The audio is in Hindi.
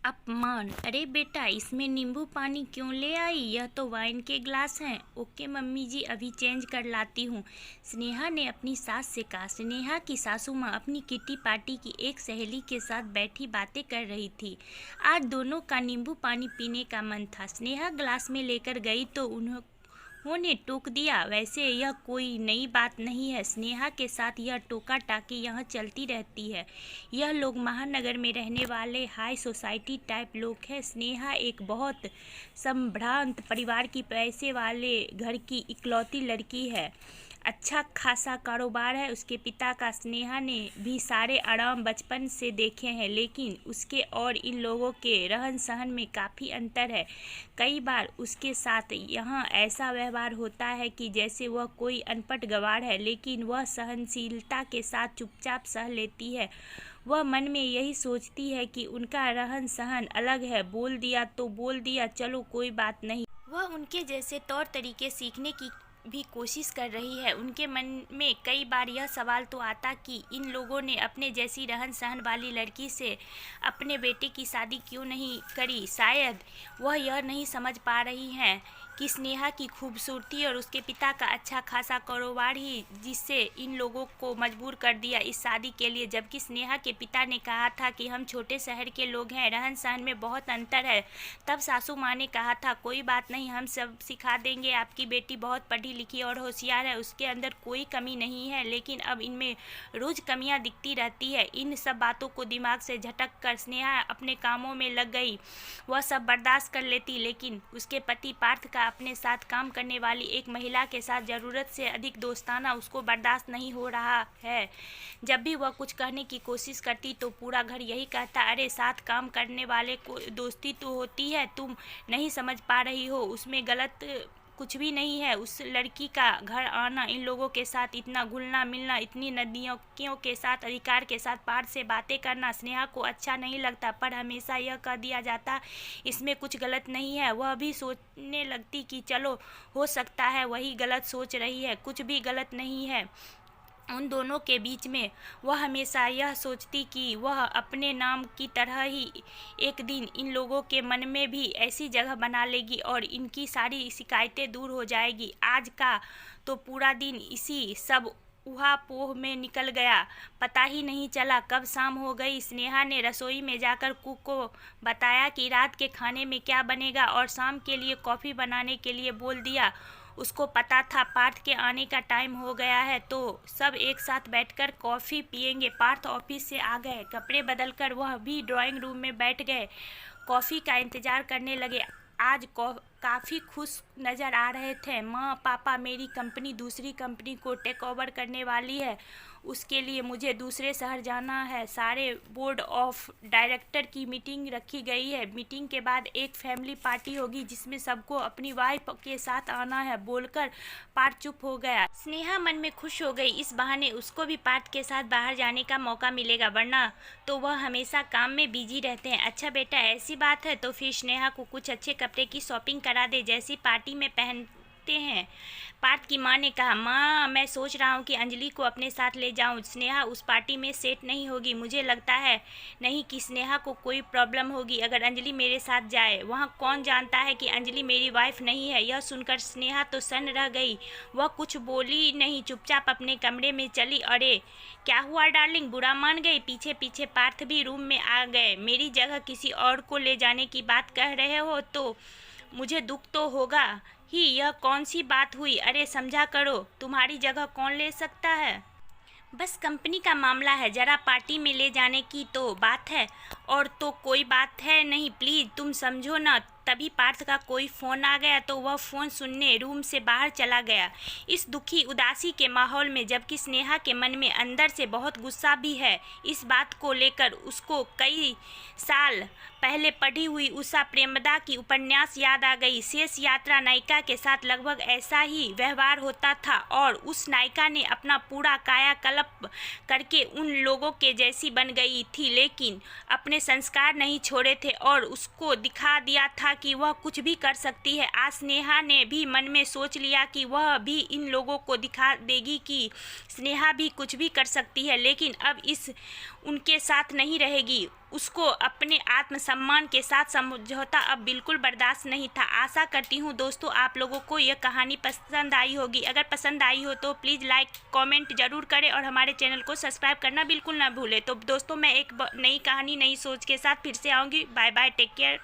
अपमान। अरे बेटा, इसमें नींबू पानी क्यों ले आई? यह तो वाइन के ग्लास हैं। ओके मम्मी जी, अभी चेंज कर लाती हूँ, स्नेहा ने अपनी सास से कहा। स्नेहा की सासू माँ अपनी किट्टी पार्टी की एक सहेली के साथ बैठी बातें कर रही थी। आज दोनों का नींबू पानी पीने का मन था। स्नेहा ग्लास में लेकर गई तो उन्होंने टोक दिया। वैसे यह कोई नई बात नहीं है, स्नेहा के साथ यह टोका टाकी यहाँ चलती रहती है। यह लोग महानगर में रहने वाले हाई सोसाइटी टाइप लोग हैं। स्नेहा एक बहुत संभ्रांत परिवार की, पैसे वाले घर की इकलौती लड़की है। अच्छा खासा कारोबार है उसके पिता का। स्नेहा ने भी सारे आराम बचपन से देखे हैं, लेकिन उसके और इन लोगों के रहन सहन में काफ़ी अंतर है। कई बार उसके साथ यहाँ ऐसा व्यवहार होता है कि जैसे वह कोई अनपढ़ गंवार है, लेकिन वह सहनशीलता के साथ चुपचाप सह लेती है। वह मन में यही सोचती है कि उनका रहन सहन अलग है, बोल दिया तो बोल दिया, चलो कोई बात नहीं। वह उनके जैसे तौर तरीके सीखने की भी कोशिश कर रही है। उनके मन में कई बार यह सवाल तो आता कि इन लोगों ने अपने जैसी रहन सहन वाली लड़की से अपने बेटे की शादी क्यों नहीं करी। शायद वह यह नहीं समझ पा रही हैं कि स्नेहा की खूबसूरती और उसके पिता का अच्छा खासा कारोबार ही जिससे इन लोगों को मजबूर कर दिया इस शादी के लिए। जबकि स्नेहा के पिता ने कहा था कि हम छोटे शहर के लोग हैं, रहन सहन में बहुत अंतर है। तब सासू माँ ने कहा था कोई बात नहीं, हम सब सिखा देंगे, आपकी बेटी बहुत पढ़ी लिखी और होशियार है, उसके अंदर कोई कमी नहीं है। लेकिन अब इनमें रोज़ कमियां दिखती रहती है। इन सब बातों को दिमाग से झटक कर स्नेहा अपने कामों में लग गई। वह सब बर्दाश्त कर लेती, लेकिन उसके पति पार्थ का अपने साथ काम करने वाली एक महिला के साथ ज़रूरत से अधिक दोस्ताना उसको बर्दाश्त नहीं हो रहा है। जब भी वह कुछ कहने की कोशिश करती तो पूरा घर यही कहता, अरे साथ काम करने वाले को दोस्ती तो होती है, तुम नहीं समझ पा रही हो, उसमें गलत कुछ भी नहीं है। उस लड़की का घर आना, इन लोगों के साथ इतना घुलना मिलना, इतनी नदियों के साथ अधिकार के साथ पार से बातें करना स्नेहा को अच्छा नहीं लगता। पर हमेशा यह कह दिया जाता इसमें कुछ गलत नहीं है। वह भी सोचने लगती कि चलो हो सकता है वही गलत सोच रही है, कुछ भी गलत नहीं है उन दोनों के बीच में। वह हमेशा यह सोचती कि वह अपने नाम की तरह ही एक दिन इन लोगों के मन में भी ऐसी जगह बना लेगी और इनकी सारी शिकायतें दूर हो जाएगी। आज का तो पूरा दिन इसी सब उहापोह में निकल गया, पता ही नहीं चला कब शाम हो गई। स्नेहा ने रसोई में जाकर कुक को बताया कि रात के खाने में क्या बनेगा और शाम के लिए कॉफ़ी बनाने के लिए बोल दिया। उसको पता था पार्थ के आने का टाइम हो गया है, तो सब एक साथ बैठकर कॉफ़ी पियेंगे। पार्थ ऑफिस से आ गए, कपड़े बदलकर वह भी ड्राइंग रूम में बैठ गए, कॉफ़ी का इंतज़ार करने लगे। आज काफ़ी खुश नज़र आ रहे थे। माँ पापा, मेरी कंपनी दूसरी कंपनी को टेक ओवर करने वाली है, उसके लिए मुझे दूसरे शहर जाना है। सारे बोर्ड ऑफ डायरेक्टर की मीटिंग रखी गई है। मीटिंग के बाद एक फैमिली पार्टी होगी जिसमें सबको अपनी वाइफ के साथ आना है, बोलकर पार्थ चुप हो गया। स्नेहा मन में खुश हो गई, इस बहाने उसको भी पार्थ के साथ बाहर जाने का मौका मिलेगा, वरना तो वह हमेशा काम में बिजी रहते हैं। अच्छा बेटा, ऐसी बात है तो फिर स्नेहा को कुछ अच्छे कपड़े की शॉपिंग करा दे, जैसी पार्टी में पहनते हैं। पार्थ की माँ ने कहा, माँ मैं सोच रहा हूँ कि अंजलि को अपने साथ ले जाऊँ, स्नेहा उस पार्टी में सेट नहीं होगी। मुझे लगता है नहीं कि स्नेहा को कोई प्रॉब्लम होगी अगर अंजलि मेरे साथ जाए। वहाँ कौन जानता है कि अंजलि मेरी वाइफ नहीं है। यह सुनकर स्नेहा तो सन्न रह गई, वह कुछ बोली नहीं, चुपचाप अपने कमरे में चली। अरे क्या हुआ डार्लिंग, बुरा मान गई? पीछे पीछे पार्थ भी रूम में आ गए। मेरी जगह किसी और को ले जाने की बात कह रहे हो तो मुझे दुख तो होगा ही, यह कौन सी बात हुई? अरे समझा करो, तुम्हारी जगह कौन ले सकता है? बस कंपनी का मामला है, जरा पार्टी में ले जाने की तो बात है, और तो कोई बात है नहीं, प्लीज़ तुम समझो ना। तभी पार्थ का कोई फ़ोन आ गया तो वह फ़ोन सुनने रूम से बाहर चला गया। इस दुखी उदासी के माहौल में जबकि स्नेहा के मन में अंदर से बहुत गुस्सा भी है इस बात को लेकर, उसको कई साल पहले पढ़ी हुई उषा प्रेमदा की उपन्यास याद आ गई। शेष यात्रा नायिका के साथ लगभग ऐसा ही व्यवहार होता था और उस नायिका ने अपना पूरा कायाकल्प करके उन लोगों के जैसी बन गई थी, लेकिन अपने संस्कार नहीं छोड़े थे और उसको दिखा दिया था कि वह कुछ भी कर सकती है। आज स्नेहा ने भी मन में सोच लिया कि वह भी इन लोगों को दिखा देगी कि स्नेहा भी कुछ भी कर सकती है, लेकिन अब इस उनके साथ नहीं रहेगी। उसको अपने आत्मसम्मान के साथ समझौता अब बिल्कुल बर्दाश्त नहीं था। आशा करती हूँ दोस्तों आप लोगों को यह कहानी पसंद आई होगी। अगर पसंद आई हो तो प्लीज़ लाइक कमेंट ज़रूर करें और हमारे चैनल को सब्सक्राइब करना बिल्कुल ना भूलें। तो दोस्तों मैं एक नई कहानी नई सोच के साथ फिर से आऊँगी। Bye bye, take care.